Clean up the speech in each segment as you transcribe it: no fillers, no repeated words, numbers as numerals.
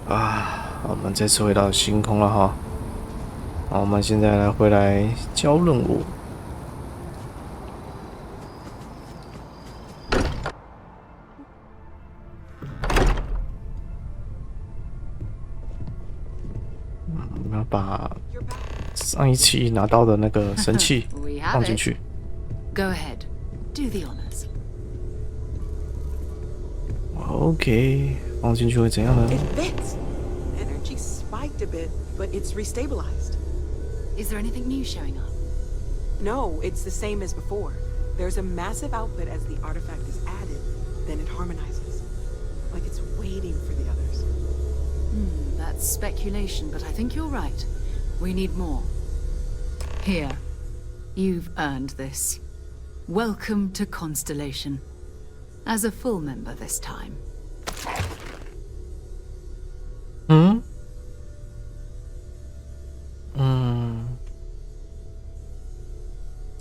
啊，我们这次回到星空了哈。好，我们现在来回来交任务。我们要把上一期拿到的那个神器放进去。Go ahead, do the honors. OK， 放进去会怎样呢？ It fits. Energy spiked a bit, but it's restabilized. Is there anything new showing up? No, it's the same as before. There's a massive output as the artifact is added, then it harmonizes. Like it's waiting for the others. That's speculation, but I think you're right. We need more. Here. You've earned this. Welcome to Constellation. As a full member this time.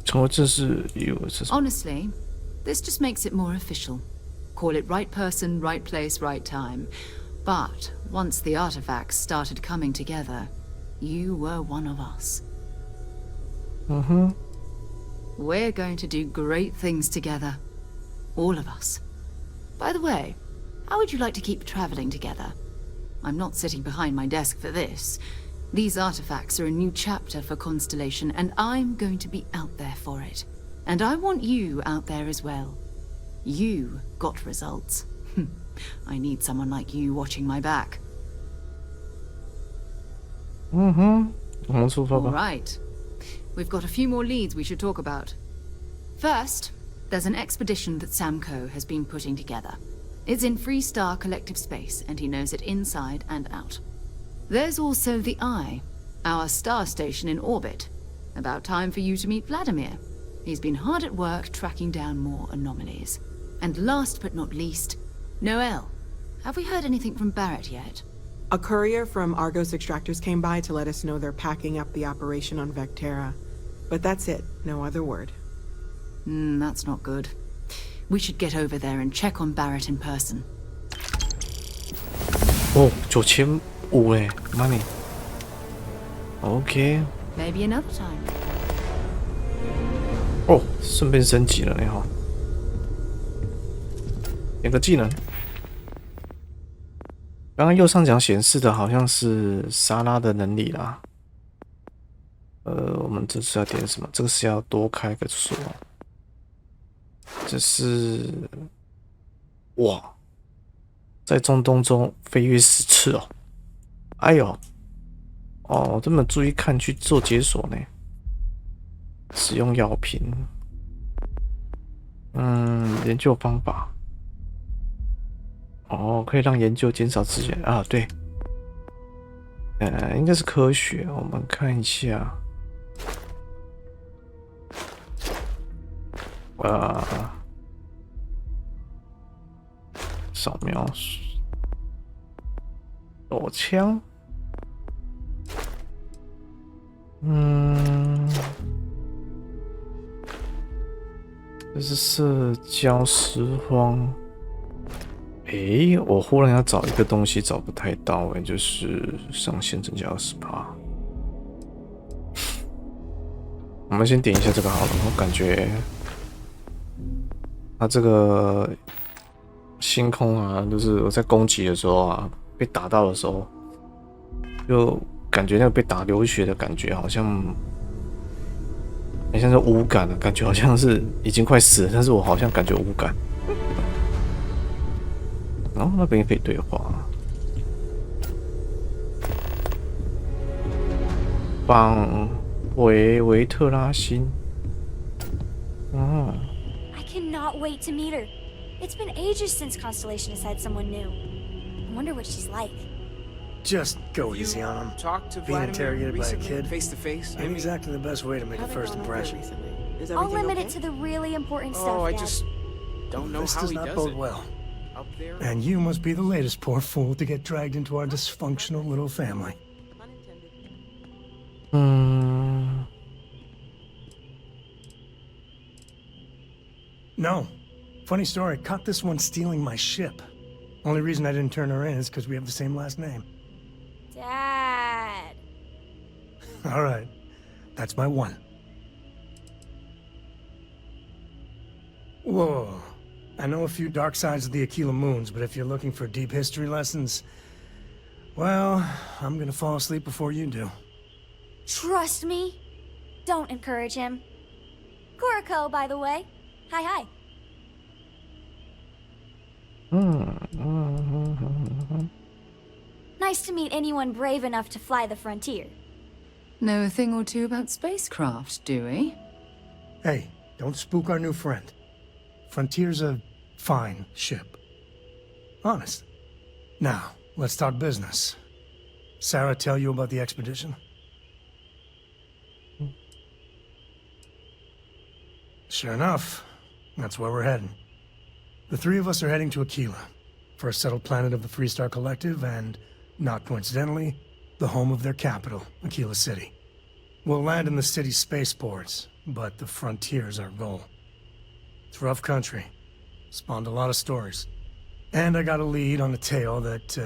成为正式友是什么？ Honestly, this just makes it more official. Call it right person, right place, right time. But once the artifacts started coming together, you were one of us. We're going to do great things together. All of us. By the way, how would you like to keep traveling together? I'm not sitting behind my desk for this. These artifacts are a new chapter for Constellation, and I'm going to be out there for it. And I want you out there as well. You got results. I need someone like you watching my back. All right. We've got a few more leads we should talk about. First, there's an expedition that Samco has been putting together. It's in Freestar Collective Space, and he knows it inside and out. There's also the Eye, our star station in orbit. About time for you to meet Vladimir. He's been hard at work tracking down more anomalies. And last but not least, Noel. Have we heard anything from Barrett yet? A courier from Argos Extractors came by to let us know they're packing up the operation on Vectera. But that's it, no other word. That's not good. We should get over there and check on Barrett in person. 哦，9500哎 ，money。OK。Maybe another time. 哦，顺便升级了呢哈。点个技能。刚刚右上角显示的好像是莎拉的能力啦。我们这是要点什么？这个是要多开个锁。这是哇，在中东中飞跃10次哦！哎呦，哦，我这么注意看去做解锁呢。使用药品，研究方法。哦，可以让研究减少资源啊，对，应该是科学。我们看一下，扫描手枪，这是社交拾荒。我忽然要找一个东西找不太到，就是上限增加20%。我们先点一下这个好了，我感觉它这个星空啊，就是我在攻击的时候啊，被打到的时候，就感觉那个被打流血的感觉，好像是无感的感觉，好像是已经快死了，但是我好像感觉无感。然后那边也可以对话。绑回维特拉星。I cannot wait to meet her. It's been ages since Constellation has had someone new. I wonder what she's like. Just go easy on him. Talk to Being interrogated by a kid face to face. ain't exactly the best way to make a first impression. I'll limit it to the really important stuff. Oh, I Dad. just don't know This how does he not does bode it. well. Up there. And you must be the latest poor fool to get dragged into our dysfunctional little family. No. Funny story, caught this one stealing my ship. Only reason I didn't turn her in is because we have the same last name. Dad. All right, that's my one. Whoa. I know a few dark sides of the Aquila Moons, but if you're looking for deep history lessons, well, I'm gonna fall asleep before you do. Trust me. Don't encourage him. Kuriko, by the way. Hi. Nice to meet anyone brave enough to fly the frontier. Know a thing or two about spacecraft, do we? Hey, don't spook our new friend. Frontier's a fine ship. Honest. Now, let's talk business. Sarah tell you about the expedition? Sure enough, that's where we're heading. The three of us are heading to Aquila, first settled planet of the Freestar Collective and, not coincidentally, the home of their capital, Aquila City. We'll land in the city's spaceports, but the frontier's our goal. It's rough country. Spawned a lot of stories. And I got a lead on a tale that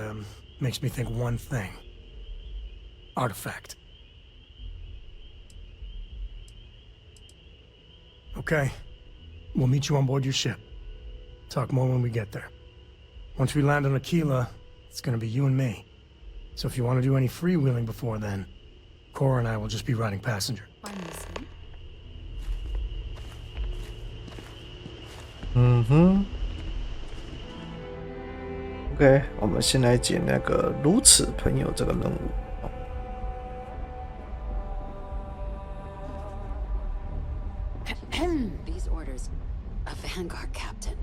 makes me think one thing. Artifact. Okay. We'll meet you on board your ship. Talk more when we get there. Once we land on Aquila, it's gonna be you and me. So if you want to do any freewheeling before then, Cora and I will just be riding passenger. I'm listening. OK， 我们先来解那个如此朋友这个任务。These orders, a Vanguard captain.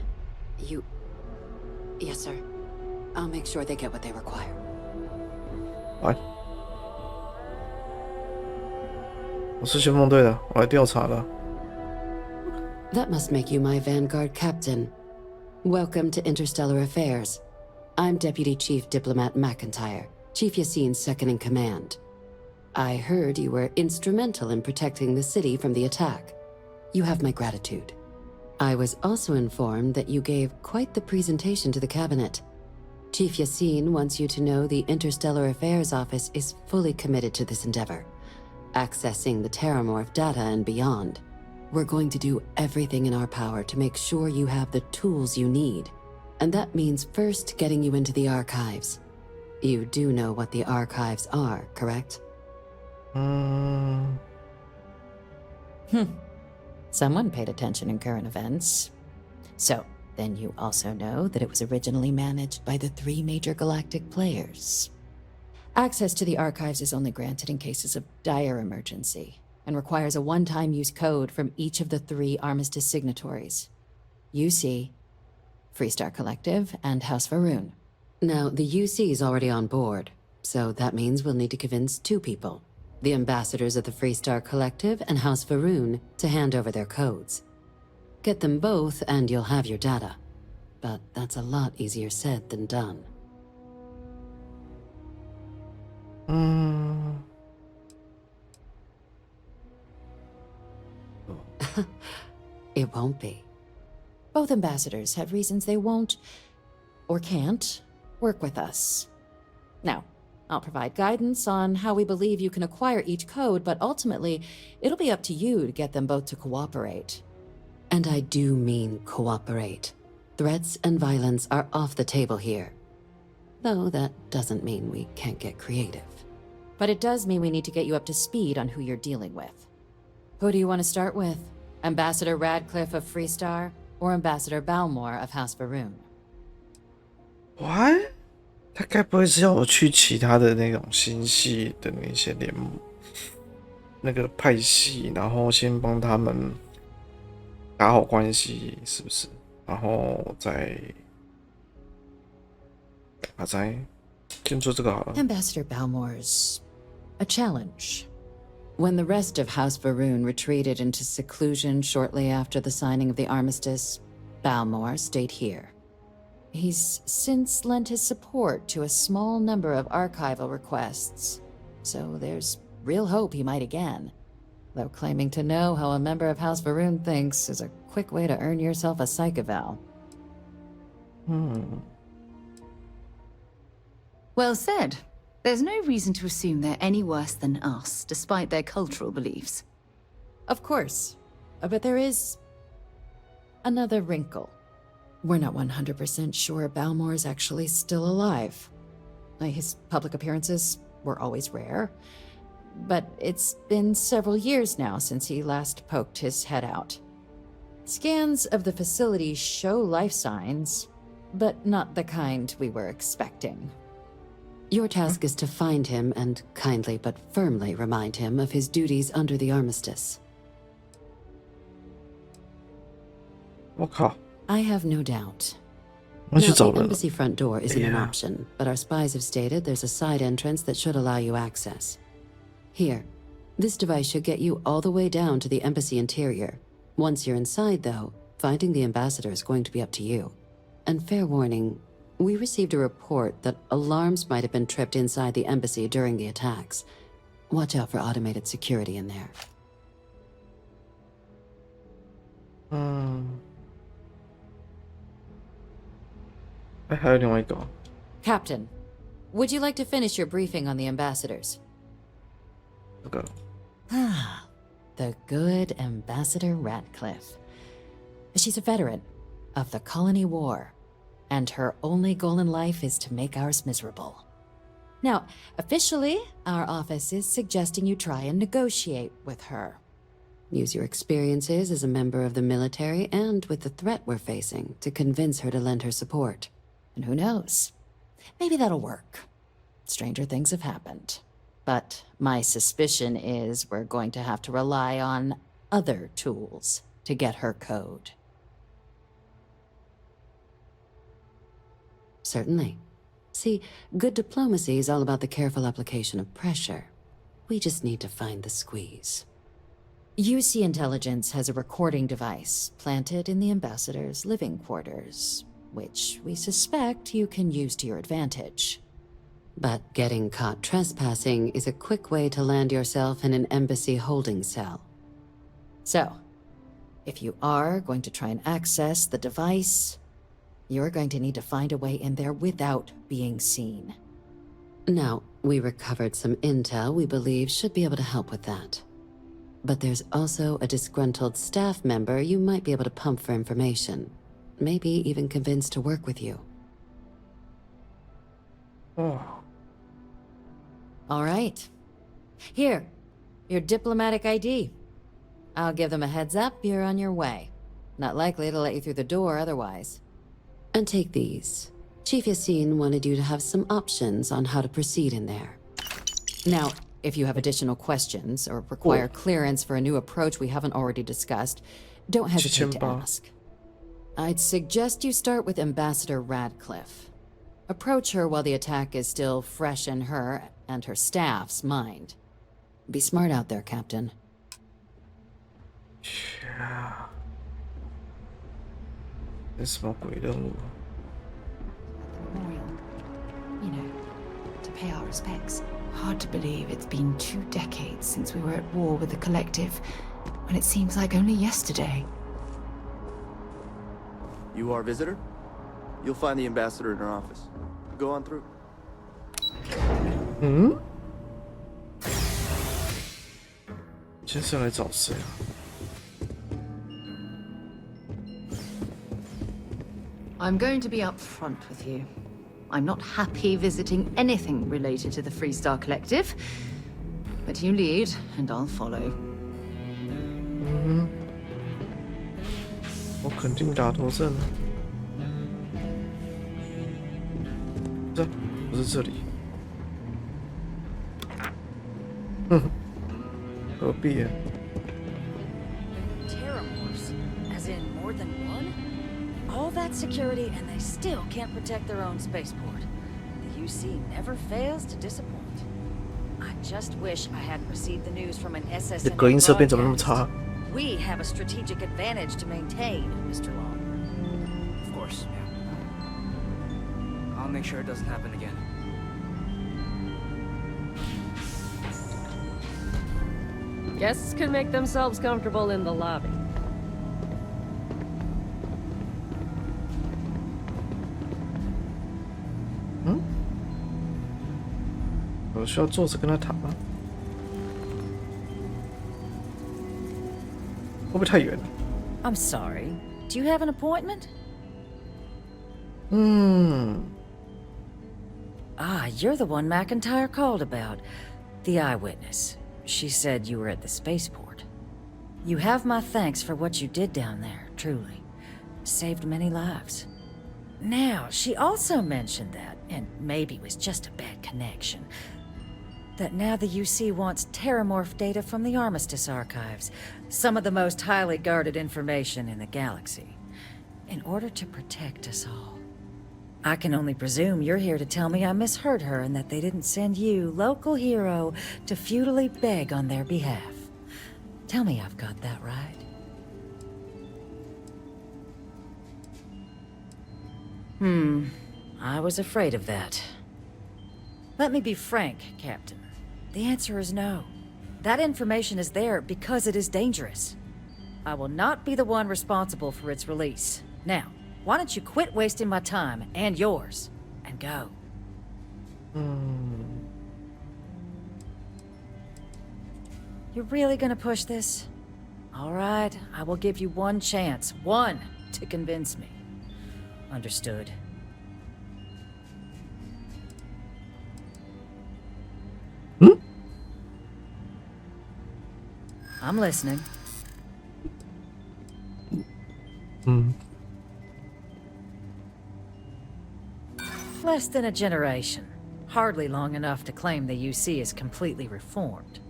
You... Yes, sir. I'll make sure they get what they require. 来，我是旋风队的，我来调查了。That must make you my Vanguard captain. Welcome to Interstellar Affairs. I'm Deputy Chief Diplomat McIntyre, Chief Yassine's second-in-command. I heard you were instrumental in protecting the city from the attack. You have my gratitude. I was also informed that you gave quite the presentation to the cabinet. Chief Yassine wants you to know the Interstellar Affairs Office is fully committed to this endeavor, accessing the Terramorph data and beyond. We're going to do everything in our power to make sure you have the tools you need. And that means first getting you into the archives. You do know what the archives are, correct? Someone paid attention in current events. So, then you also know that it was originally managed by the 3 major galactic players. Access to the archives is only granted in cases of dire emergency, and requires a one-time use code from each of the 3 Armistice signatories. UC, Freestar Collective, and House Varun. Now, the UC is already on board, so that means we'll need to convince 2 people. The ambassadors of the Freestar Collective and House Varun to hand over their codes. Get them both and you'll have your data. But that's a lot easier said than done. It won't be. Both ambassadors have reasons they won't, or can't, work with us. Now, I'll provide guidance on how we believe you can acquire each code, but ultimately, it'll be up to you to get them both to cooperate. And I do mean cooperate. Threats and violence are off the table here. Though that doesn't mean we can't get creative. But it does mean we need to get you up to speed on who you're dealing with. Who do you want to start with? Ambassador Radcliffe of Freestar, or Ambassador Balmore of House Varun? What? 他该不会是要我去其他的那种星系的那些联盟、那个派系，然后先帮他们打好关系，是不是？然后再先做这个好了。Ambassador Balmore's a challenge. When the rest of House Varun retreated into seclusion shortly after the signing of the armistice, Balmore stayed here. He's since lent his support to a small number of archival requests, so there's real hope he might again. Though claiming to know how a member of House Varun thinks is a quick way to earn yourself a psych eval. Well said. There's no reason to assume they're any worse than us, despite their cultural beliefs. Of course. But there is another wrinkle. We're not 100% sure Balmor is actually still alive. His public appearances were always rare, but it's been several years now since he last poked his head out. Scans of the facility show life signs, but not the kind we were expecting. Your task is to find him and kindly but firmly remind him of his duties under the armistice. 我靠， I have no doubt. 我去 Now, 找 the 人了。 embassy front door isn't an Yeah. option, but our spies have stated there's a side entrance that should allow you access. Here, this device should get you all the way down to the embassy interior. Once you're inside, though, finding the ambassador is going to be up to you. And fair warning, we received a report that alarms might have been tripped inside the embassy during the attacks. Watch out for automated security in there. 嗯，哎，还有另外一个哦， Captain, would you like to finish your briefing on the ambassadors? 这个 The good Ambassador Ratcliffe. She's a veteran of the Colony War, and her only goal in life is to make ours miserable. Now, officially, our office is suggesting you try and negotiate with her. Use your experiences as a member of the military and with the threat we're facing to convince her to lend her support. And who knows? Maybe that'll work. Stranger things have happened. But my suspicion is we're going to have to rely on other tools to get her code. Certainly. See, good diplomacy is all about the careful application of pressure. We just need to find the squeeze. UC Intelligence has a recording device planted in the ambassador's living quarters, which we suspect you can use to your advantage. But getting caught trespassing is a quick way to land yourself in an embassy holding cell. So, if you are going to try and access the device, you're going to need to find a way in there without being seen. Now, we recovered some intel we believe should be able to help with that. But there's also a disgruntled staff member you might be able to pump for information. Maybe even convince to work with you. 哦， All right. Here, your diplomatic ID. I'll give them a heads up you're on your way. Not likely to let you through the door otherwise. And take these. Chief Yassine wanted you to have some options on how to proceed in there. Now, if you have additional questions or require clearance for a new approach we haven't already discussed, don't hesitate to Chichimba. ask. I'd suggest you start with Ambassador Radcliffe. Approach her while the attack is still fresh in her and her staff's mind. Be smart out there, Captain. 这是什么鬼任务？ Memorial. You know, to pay our respects. Hard to believe it's been 2 decades since we were at war with the Collective, when it seems like only yesterday. You are a visitor? You'll find the ambassador in her office. Go on through. 嗯？今天是要来找谁啊？ I'm going to be upfront with you. I'm not happy visiting anything related to the Freestar Collective, but you lead, and I'll follow. 我肯定打头阵了。这不是这里。何必啊？ Terramorphs? As in more than one? All that security and they still can't protect their own spaceport. The UC never fails to disappoint. I just wish I hadn't received the news from an 你的 SSN 隔音设备怎么那么 broadcast. 差？ We have a strategic advantage to maintain, Mr. Long. Of course, yeah. I'll make sure it doesn't happen again. Guests can make themselves comfortable in the lobby. 我需要坐着跟他谈吗？会不会太远了？ I'm sorry. Do you have an appointment? Ah, you're the one McIntyre called about. The eyewitness. She said you were at the spaceport. You have my thanks for what you did down there, truly. Saved many lives. Now, she also mentioned that, and maybe it was just a bad connection, that now the UC wants terramorph data from the Armistice archives, some of the most highly guarded information in the galaxy, in order to protect us all. I can only presume you're here to tell me I misheard her and that they didn't send you, local hero, to futilely beg on their behalf. Tell me I've got that right. I was afraid of that. Let me be frank, Captain. The answer is no. That information is there because it is dangerous. I will not be the one responsible for its release. Now, why don't you quit wasting my time and yours and go? You're really gonna push this? All right, I will give you one chance, one, to convince me. Understood. I'm listening. Less than a generation. Hardly long enough to claim the UC is completely reformed.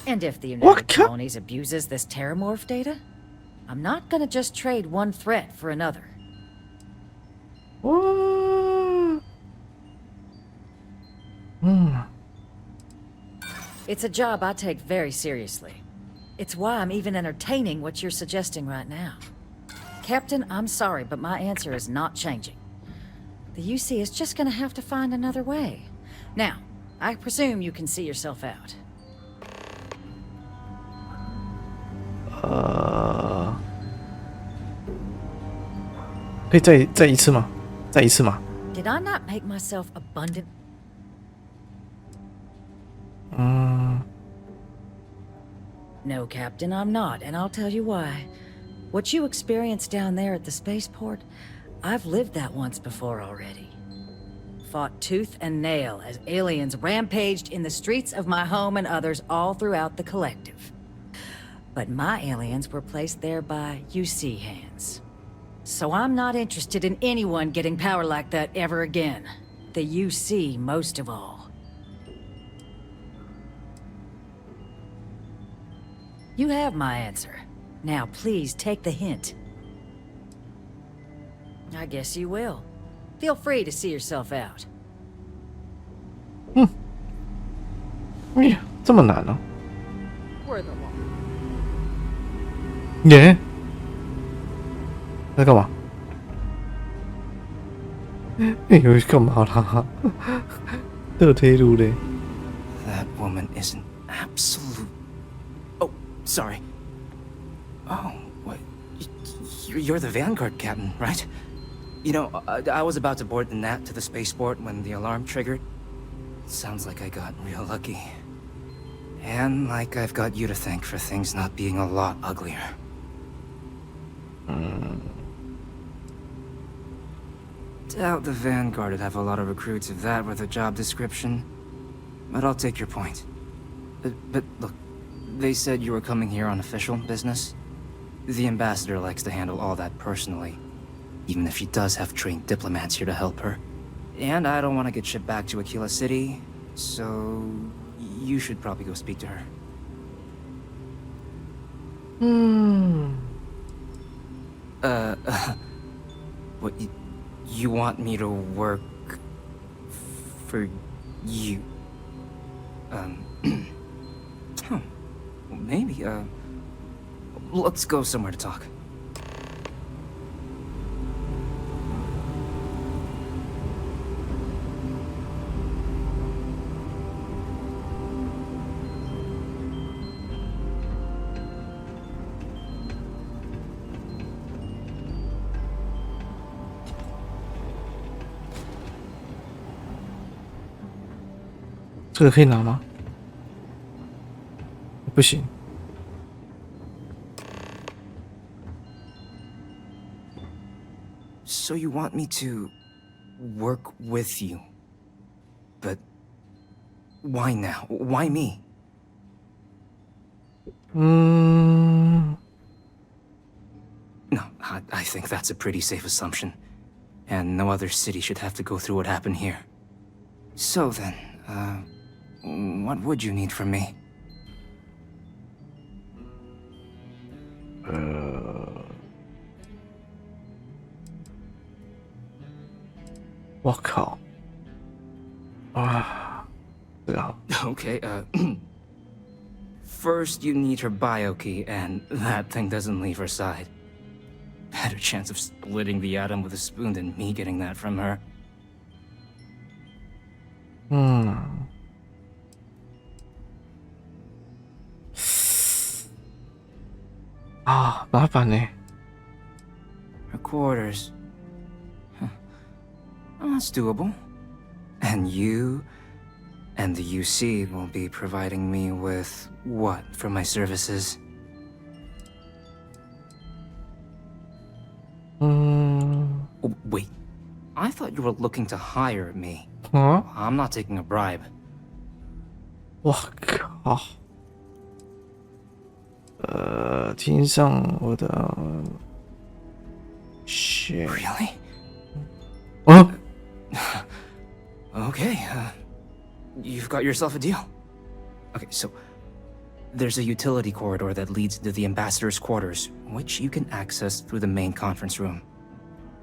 And if the United Colonies abuses this terramorph data, I'm not gonna just trade one threat for another. What? It's a job I take very seriously. It's why I'm even entertaining what you're suggesting right now. Captain, I'm sorry, but my answer is not changing. The UC is just gonna have to find another way. Now, I presume you can see yourself out. 可以再一次吗？再一次吗？ Did I not make myself abundant? No, Captain, I'm not, and I'll tell you why. What you experienced down there at the spaceport, I've lived that once before already. Fought tooth and nail as aliens rampaged in the streets of my home and others all throughout the collective. But my aliens were placed there by UC hands. So I'm not interested in anyone getting power like that ever again. The UC most of all. You have my answer. Now please take the hint. I guess you will. Feel free to see yourself out. 这么难啊？ We're the law. 耶？在干嘛？有干嘛啦？乐推路嘞。 That woman is an absolute. Oh, sorry. Oh, what? You're the Vanguard captain, right? You know, I was about to board the Nat to the spaceport when the alarm triggered. Sounds like I got real lucky. And like I've got you to thank for things not being a lot uglier. Doubt the Vanguard would have a lot of recruits if that were the job description. But I'll take your point. But look, they said you were coming here on official business. The ambassador likes to handle all that personally, even if she does have trained diplomats here to help her. And I don't want to get shipped back to Aquila City, so you should probably go speak to her. What, you want me to work for you? Well, maybe, let's go somewhere to talk. 这个可以拿吗？不行。So you want me to work with you? But why now? Why me? No, I think that's a pretty safe assumption. And no other city should have to go through what happened here. So then, what would you need from me? 我靠！啊，这个好。Okay, first you need her bio key, and that thing doesn't leave her side. Better chance of splitting the atom with a spoon than me getting that from her. 啊，麻烦呢。Her quarters. Oh, that's doable. And you and the UC will be providing me with what for my services? Oh, wait. I thought you were looking to hire me. Huh? I'm not taking a bribe. 我靠！听上我的shit。 Really? 哦。Okay, you've got yourself a deal. Okay, so there's a utility corridor that leads to the ambassador's quarters, which you can access through the main conference room.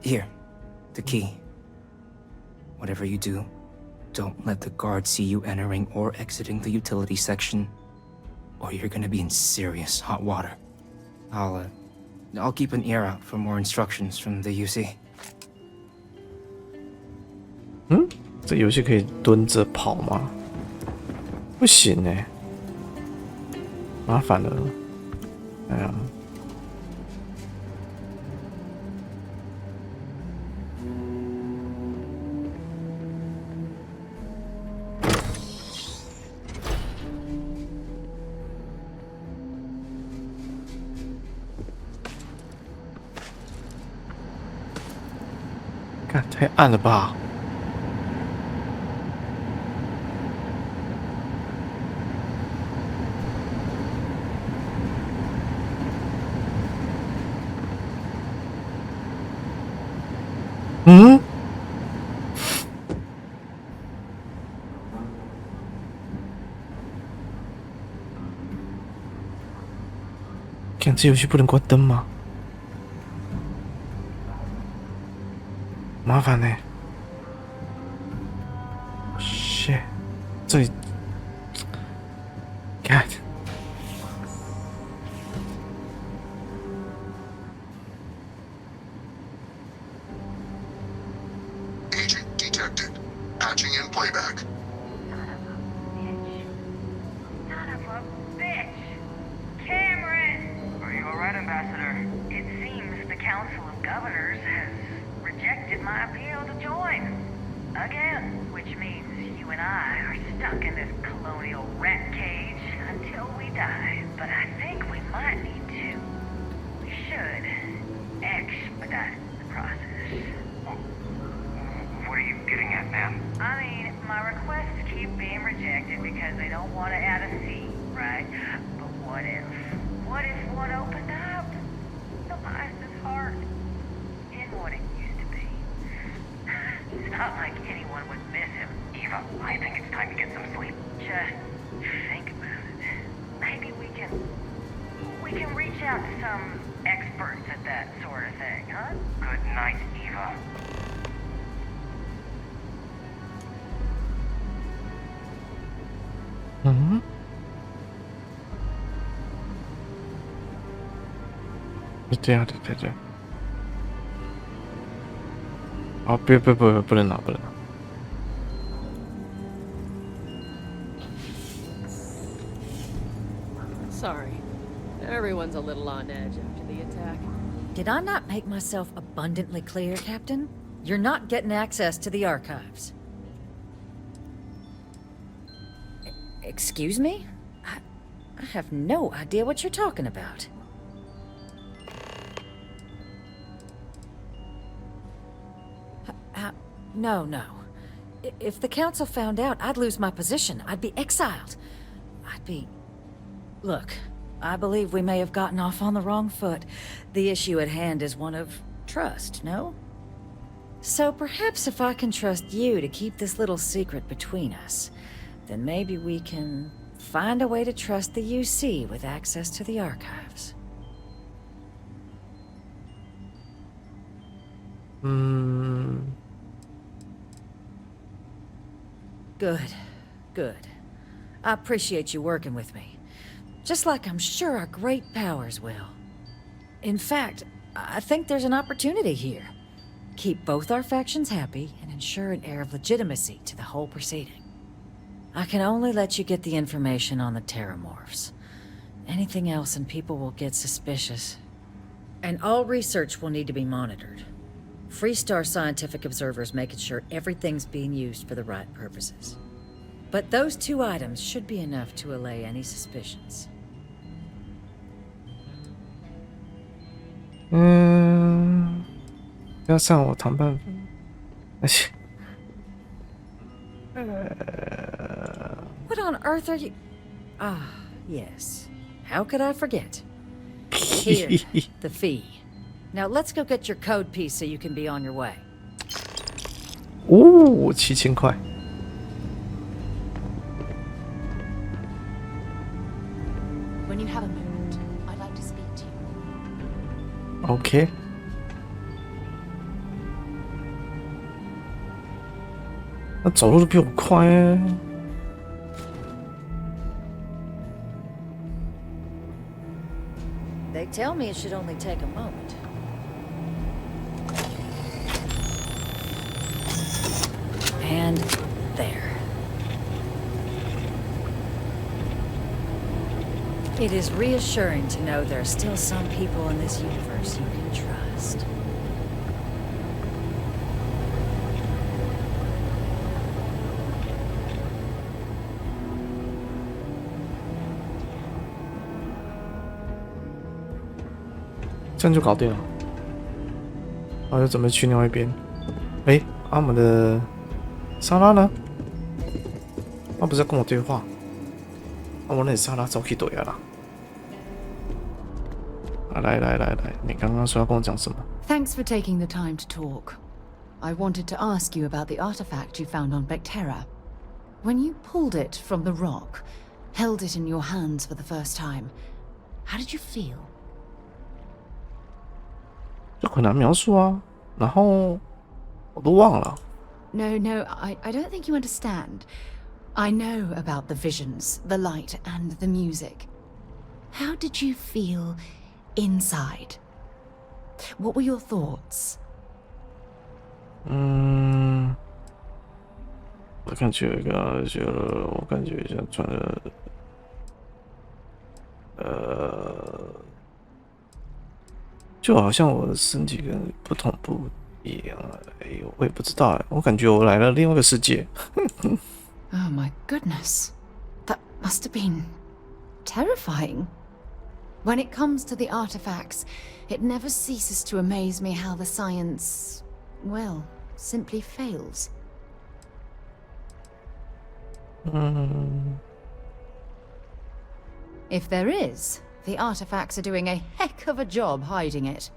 Here, the key. Whatever you do, don't let the guards see you entering or exiting the utility section, or you're gonna be in serious hot water. I'll keep an ear out for more instructions from the UC. 这游戏可以蹲着跑吗？不行哎，麻烦了。哎呀，看太暗了吧？看这游戏不能关灯吗？麻烦呢。shit， 这里，看。Agent detected. Patching in playback. Son of a bitch! Cameron! Are you alright, Ambassador? It seems the Council of Governors has rejected my appeal to join. Again, which means you and I are stuck in this colonial rat cage until we die. But I think we might need to. We should expedite the process. What are you getting at, ma'am? I mean, my requests keep being rejected because they don't want to add a seat, right? But what if one opened up? The life is hard in what it used to be. It's not like anyone would miss him. Eva, I think it's time to get some sleep. Just think about it. Maybe we can reach out to some experts at that sort of thing, huh? Good night, Eva.对啊，对。啊，不能拿。Sorry. Everyone's a little on edge after the attack. Did I not make myself abundantly clear, Captain? You're not getting access to the archives. Excuse me? I have no idea what you're talking about. No. If the council found out, I'd lose my position. I'd be exiled. Look, I believe we may have gotten off on the wrong foot. The issue at hand is one of trust, no? So perhaps if I can trust you to keep this little secret between us, then maybe we can find a way to trust the UC with access to the archives. Good. I appreciate you working with me. Just like I'm sure our great powers will. In fact, I think there's an opportunity here. Keep both our factions happy and ensure an air of legitimacy to the whole proceeding. I can only let you get the information on the Terramorphs. Anything else and people will get suspicious. And all research will need to be monitored. Freestar scientific observers making sure everything's being used for the right purposes. But those 2 items should be enough to allay any suspicions. 要上我谈判。What on earth are you? Ah, yes. How could I forget? Here, the fee. Now let's go get your code piece so you can be on your way. 哦，7000块。When you have a moment, I'd like to speak to you. OK。那走路都比我快欸。They tell me it should only take a moment. And there. It is reassuring to know there are still some people in this universe you can trust.这样就搞定了。我就准备去另外一边。哎，我们的莎拉呢？他不是在跟我对话？我那莎拉早去对了啦。来，你刚刚说要跟我讲什么 Thanks for taking the time to talk. I wanted to ask you about the artifact you found on Vectera. When you pulled it from the rock, held it in your hands for the first time, how did you feel? 就很难描述啊，然后我都忘了。No, I don't think you understand. I know about the visions, the light, and the music. How did you feel inside? What were your thoughts? 我感觉一个，我感觉像穿了，就好像我的身体跟不同步一样，我也不知道，我感觉我来了另外一个世界。Oh my goodness. That must have been terrifying. When it comes to the artifacts, it never ceases to amaze me how the science, well, simply fails. If there is, the artifacts are doing a heck of a job hiding it.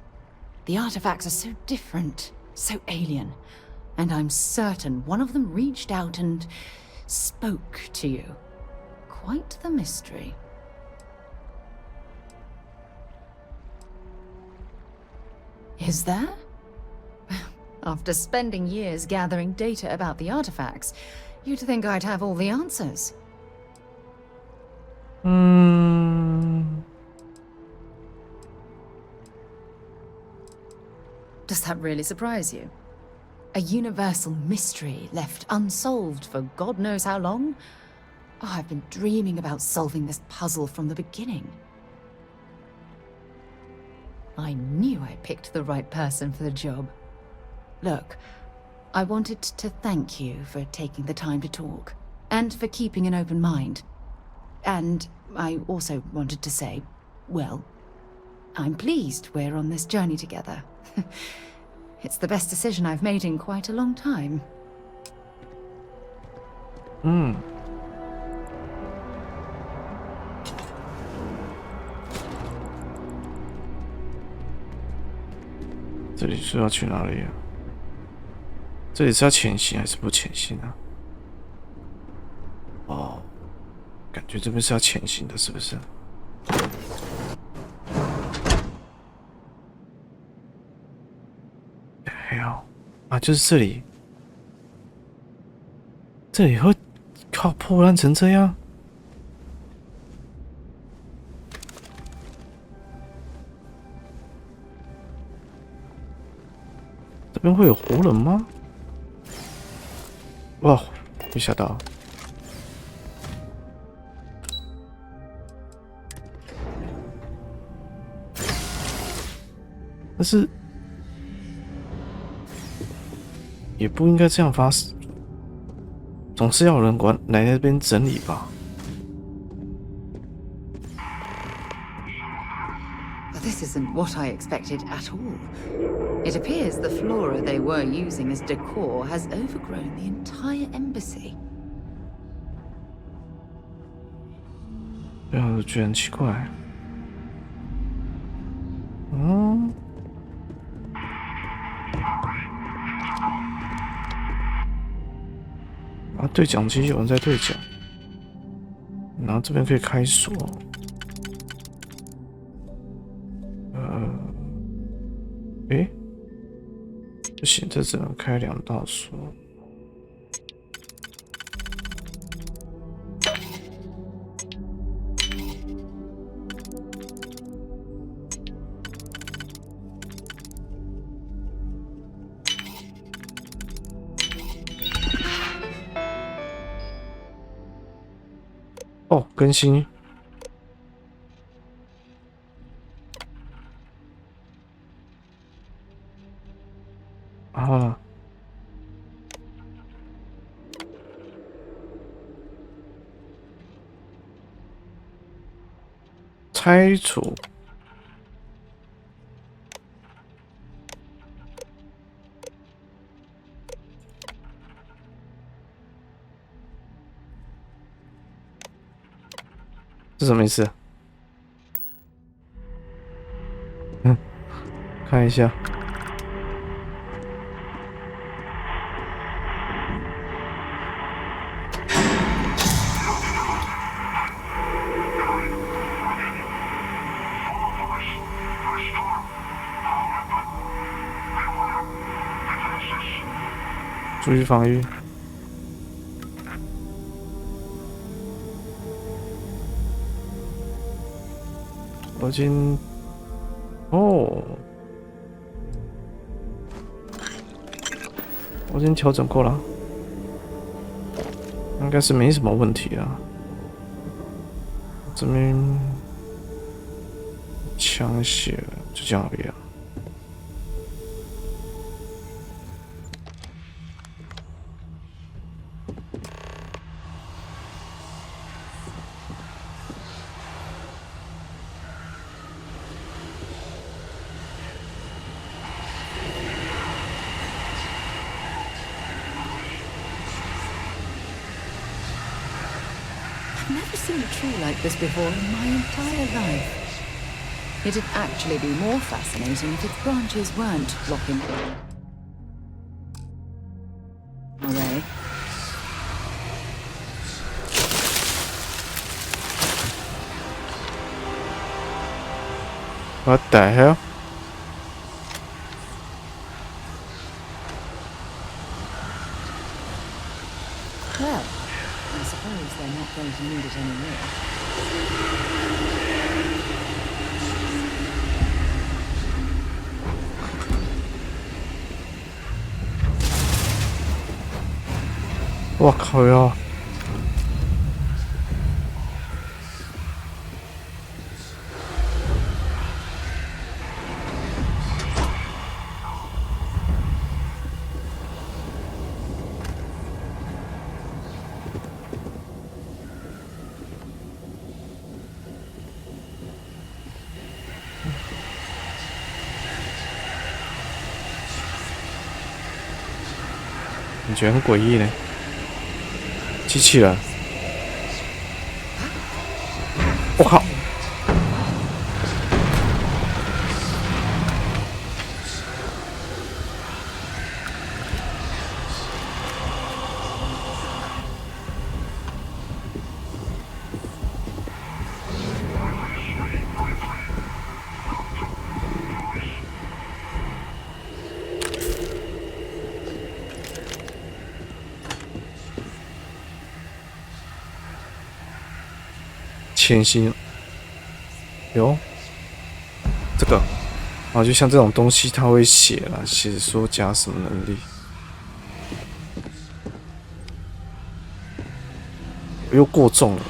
The artifacts are so different, so alien, and I'm certain one of them reached out and spoke to you. Quite the mystery. Is there? After spending years gathering data about the artifacts, you'd think I'd have all the answers. Does that really surprise you? A universal mystery left unsolved for God knows how long? Oh, I've been dreaming about solving this puzzle from the beginning. I knew I picked the right person for the job. Look, I wanted to thank you for taking the time to talk, and for keeping an open mind. And I also wanted to say, well, I'm pleased we're on this journey together. It's the best decision I've made in quite a long time. 这里是要去哪里啊？这里是要前行还是不前行啊？哦，感觉这边是要前行的，是不是？还有啊，就是这里，这里会靠破烂成这样？这边会有活人吗？哇，被吓到！但是也不应该这样发生，总是要有人来那边整理吧。This isn't what I expected at all. It appears the flora they were using as decor has overgrown the entire embassy. 对啊，我觉得很奇怪。啊，对讲机有人在对讲，然后这边可以开锁。不行，这只能开2道锁。哦，更新。然后呢？拆除。这什么意思？看一下。注意防御。我已经我已经调整过了，应该是没什么问题啊。这边枪械就这样而已啊。I've never seen a tree like this before in my entire life. It'd actually be more fascinating if its branches weren't blocking away. What the hell? Well, I suppose they're not going to need it anymore. What the hell? 感觉很诡异呢。机器人，我靠！潜行，有这个啊，就像这种东西，它会写啦，写说加什么能力，又过重了，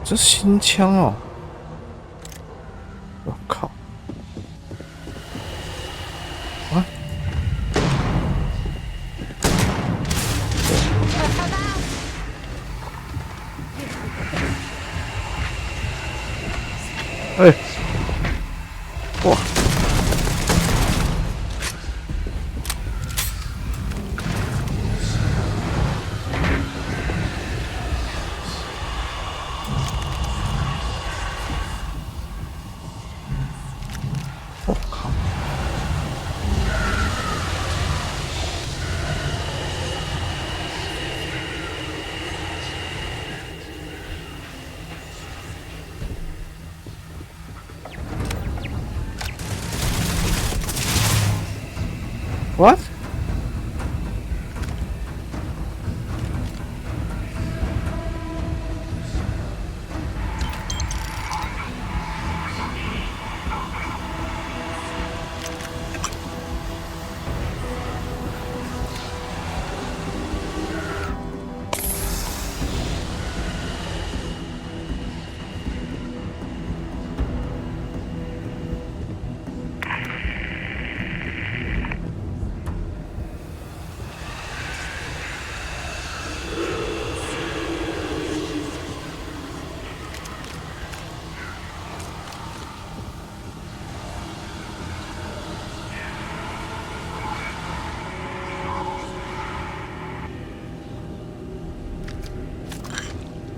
这新枪哦，我靠！啊！哎，哇！我靠！What?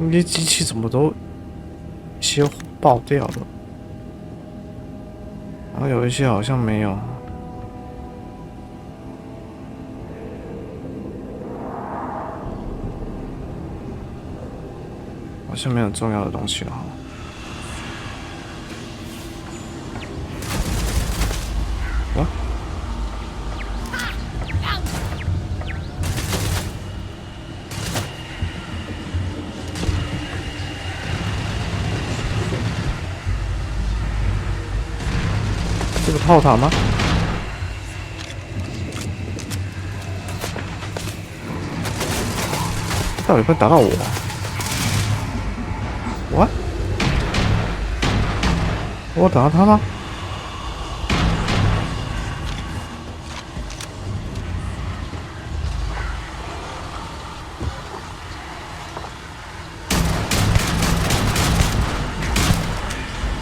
那些机器怎么都一些爆掉了，然后有一些好像没有。好像没有重要的东西了哈。啊？这个炮塔吗？到底会打到我？What？ 我打到他吗？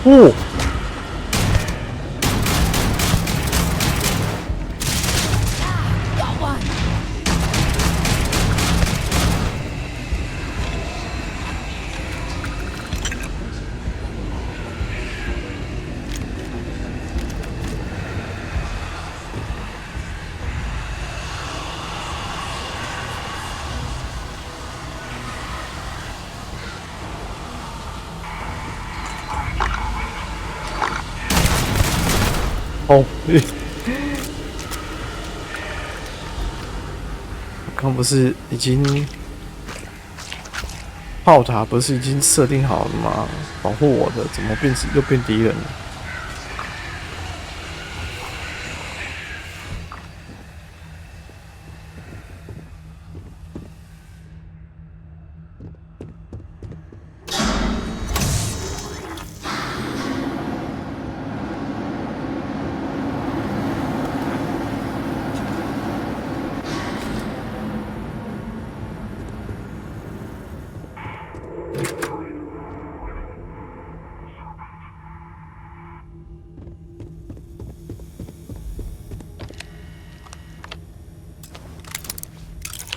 哦！哦，刚不是已经炮塔不是已经设定好了吗？保护我的，怎么又变敌人了？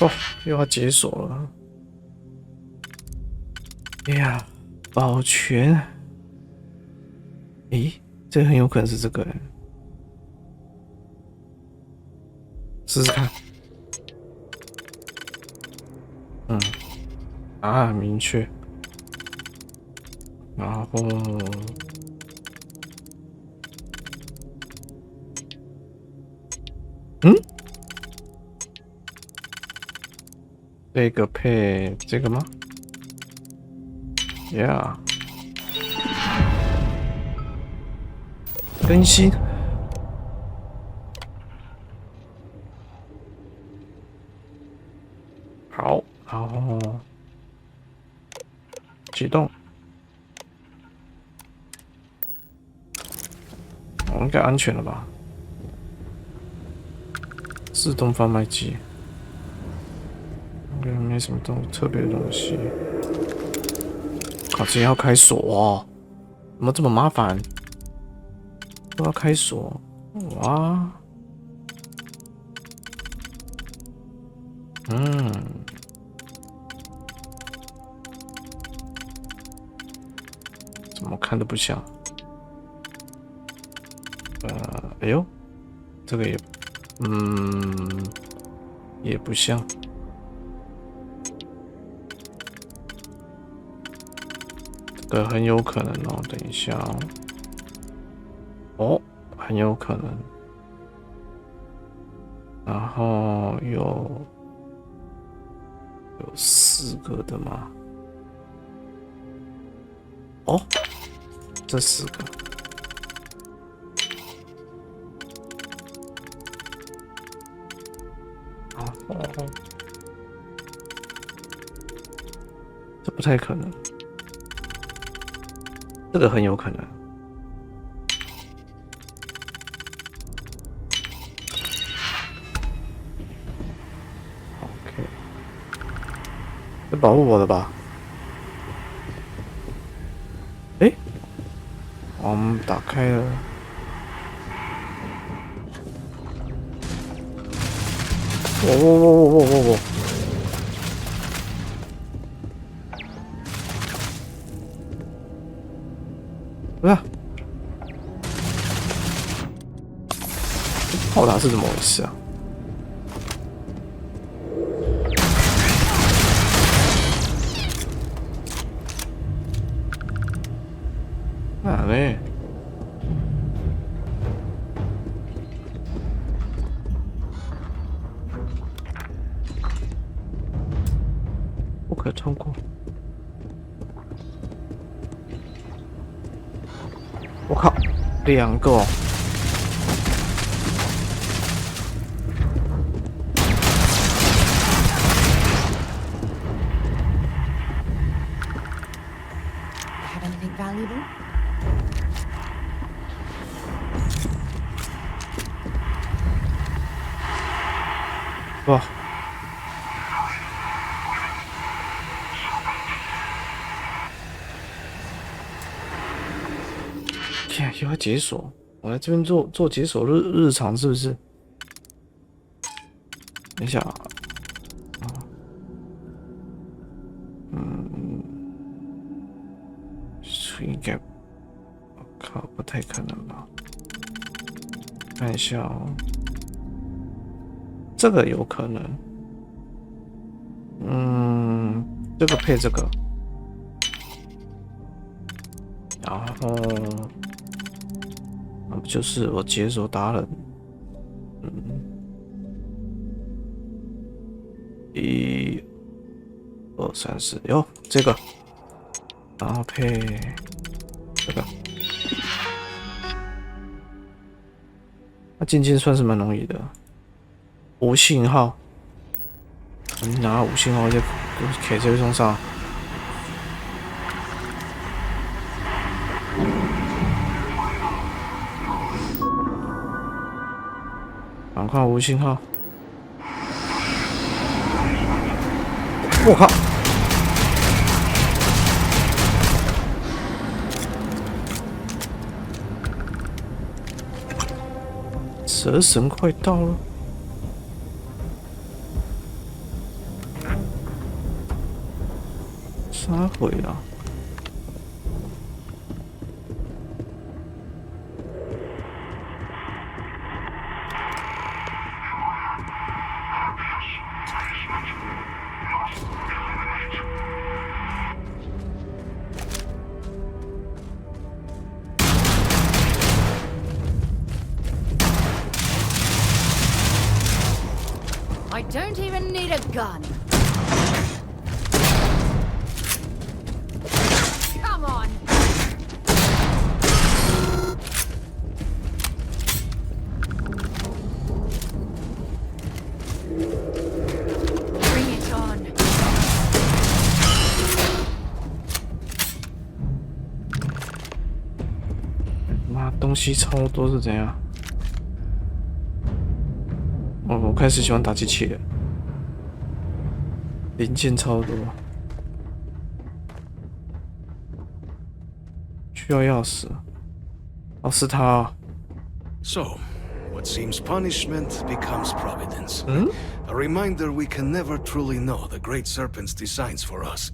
哦，又要解锁了。哎呀，保全。诶，这很有可能是这个人。试试看。明确。然后，这个配这个吗 ？Yeah， 更新。好，然后启动。应该安全了吧？自动贩卖机，应该没什么特别的东西。靠，直接要开锁哦？怎么这么麻烦？都要开锁？哇！怎么看都不像。哎呦，这个也不像。这个很有可能哦，等一下哦，很有可能。然后有4个的吗？哦，这4个。这不太可能，这个很有可能。OK， 这保护我的吧？诶，我们打开了。我！不是，炮塔是怎么回事啊？哪嘞？不可通过。我靠，2个哦！哇！天，又要解锁！我来这边做解锁日常是不是？等一下啊，应该，我靠，不太可能吧？看一下哦，这个有可能，这个配这个，然后。那不就是我解锁达人？1、2、3、4，哟，这个，然后配这个，那渐渐算是蛮容易的。无信号，你拿无信号就可以这边上。赶快无信号！我靠！蛇神快到了！啥回啊？I don't even need a gun. Come on. Bring it on. 妈，东西超多是怎样？我开始喜欢打机器了，零件超多，需要钥匙。哦，是他啊。So, what seems punishment becomes providence. A reminder we can never truly know the Great Serpent's designs for us.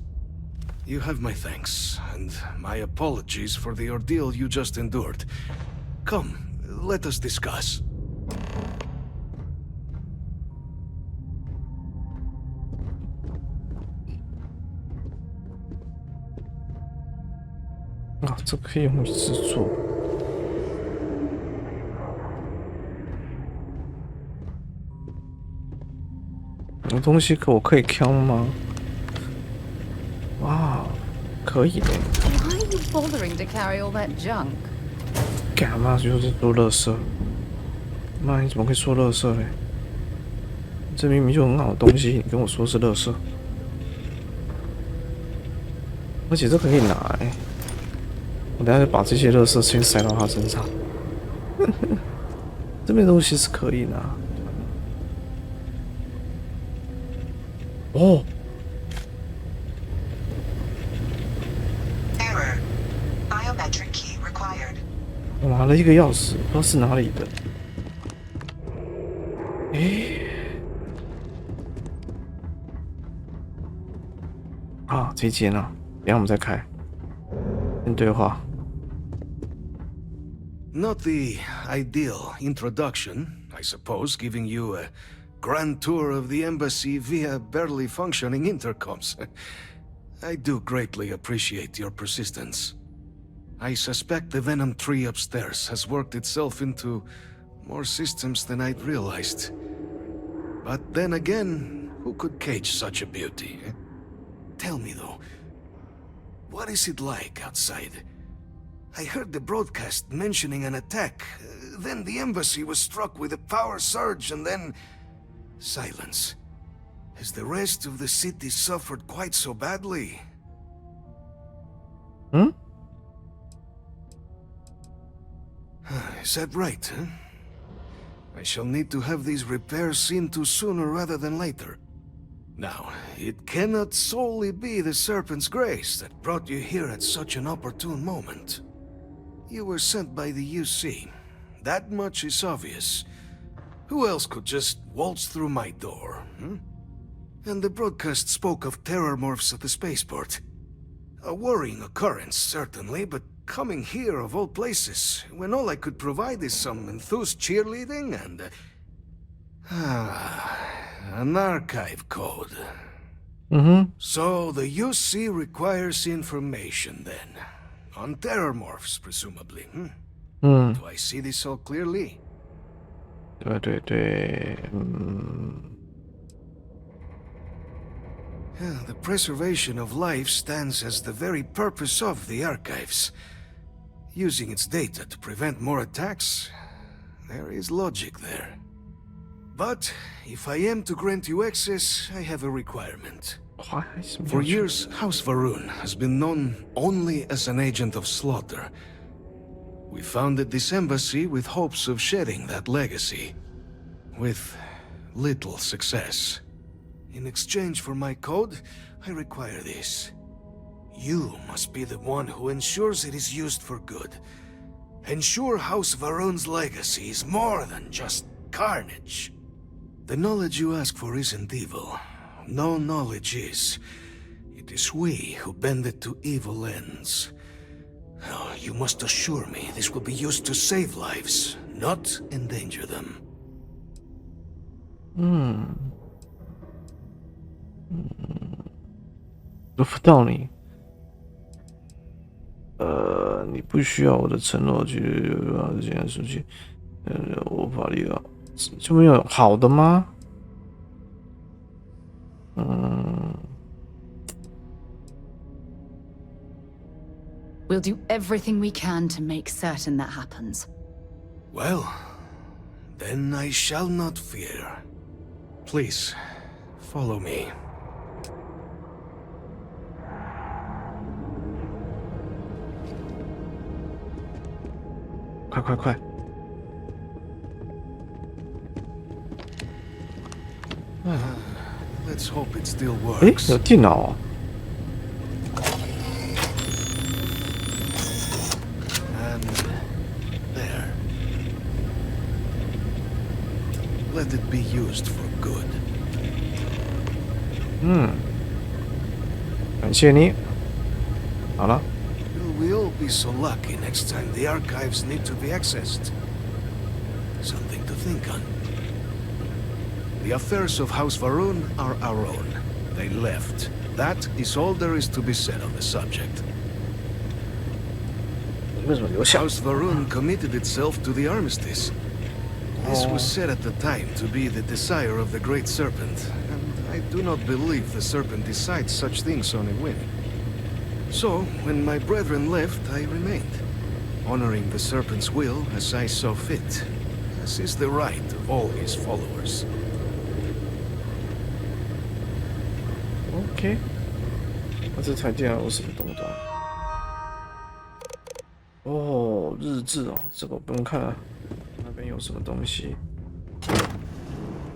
You have my thanks, and my apologies for the ordeal you just endured. Come, let us discuss. 啊，这可以用于制作。有东西我可以挑吗？哇，可以的。Why are you bothering to carry all that junk? 干嘛就是做垃圾？妈，你怎么可以说垃圾嘞？这明明就很好的东西，你跟我说是垃圾，而且这可以拿欸。我等下就把这些垃圾先塞到他身上。这边东西是可以拿。哦。Error. Biometric key required. 我拿了一个钥匙，不知道是哪里的。诶。啊，这间啊，等下我们再开。先对话。Not the ideal introduction, I suppose, giving you a grand tour of the embassy via barely functioning intercoms. I do greatly appreciate your persistence. I suspect the Venom tree upstairs has worked itself into more systems than I'd realized. But then again, who could cage such a beauty? Tell me though, what is it like outside? I heard the broadcast mentioning an attack. Then the embassy was struck with a power surge and then... silence. Has the rest of the city suffered quite so badly? Hmm? Is that right, huh? I shall need to have these repairs seen to sooner rather than later. Now, it cannot solely be the Serpent's grace that brought you here at such an opportune moment. You were sent by the UC. That much is obvious. Who else could just waltz through my door, And the broadcast spoke of terror morphs at the spaceport. A worrying occurrence, certainly, but coming here of all places, when all I could provide is some enthused cheerleading and... an archive code. So the UC requires information, then. On terror morphs, presumably, Do I see this all clearly? 对，The preservation of life stands as the very purpose of the archives. Using its data to prevent more attacks, there is logic there. But if I am to grant you access, I have a requirement. For years, House Varun has been known only as an agent of slaughter. We founded this embassy with hopes of shedding that legacy. With little success. In exchange for my code, I require this. You must be the one who ensures it is used for good. Ensure House Varun's legacy is more than just carnage. The knowledge you ask for isn't evil. No knowledge is. It It is we who bend it to evil ends. Oh, you must assure me this will be used to save lives, not endanger them. 轮不到你。你不需要我的承诺去把这件事情，我法力了，就没有好的吗？We'll do everything we can to make certain that happens. Well, then I shall not fear. Please, follow me. 快！Let's hope it still works. 有电脑哦。And there. Let it be used for good. 感谢你。好了。Will we all be so lucky next time the archives need to be accessed? Something to think on. The affairs of House Varun are our own. They left. That is all there is to be said on the subject. House Varun committed itself to the armistice. This was said at the time to be the desire of the Great Serpent, and I do not believe the Serpent decides such things on a whim. So, when my brethren left, I remained, honoring the Serpent's will as I saw fit, as is the right of all his followers. OK， 那这台电脑有什么东东？哦，日志哦，这个我不用看了。那边有什么东西？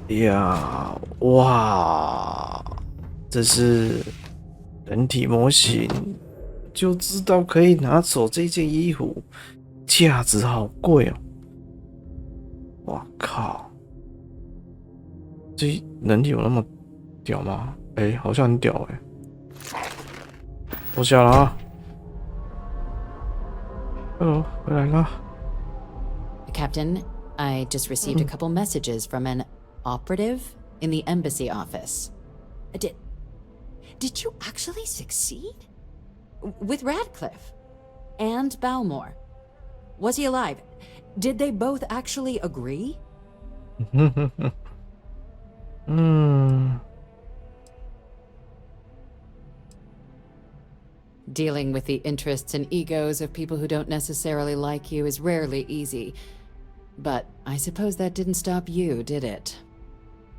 呀，哇，这是人体模型，就知道可以拿走这件衣服，价值好贵哦！哇靠，这人体有那么屌吗？好像很屌脱下了啊 ！Hello， 回来啦。Captain, I just received a couple messages from an operative in the embassy office. Did you actually succeed? With Radcliffe? And Balmore? Was he alive? Did they both actually agree? Dealing with the interests and egos of people who don't necessarily like you is rarely easy. But I suppose that didn't stop you, did it?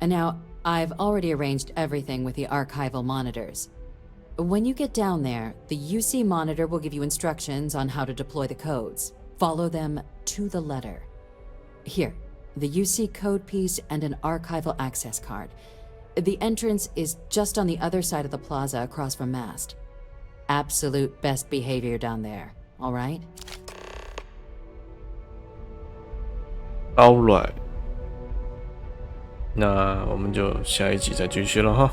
And now, I've already arranged everything with the archival monitors. When you get down there, the UC monitor will give you instructions on how to deploy the codes. Follow them to the letter. Here, the UC code piece and an archival access card. The entrance is just on the other side of the plaza across from Mast. Absolute best behavior down there, all right? All right. 那我们就下一集再继续了哈。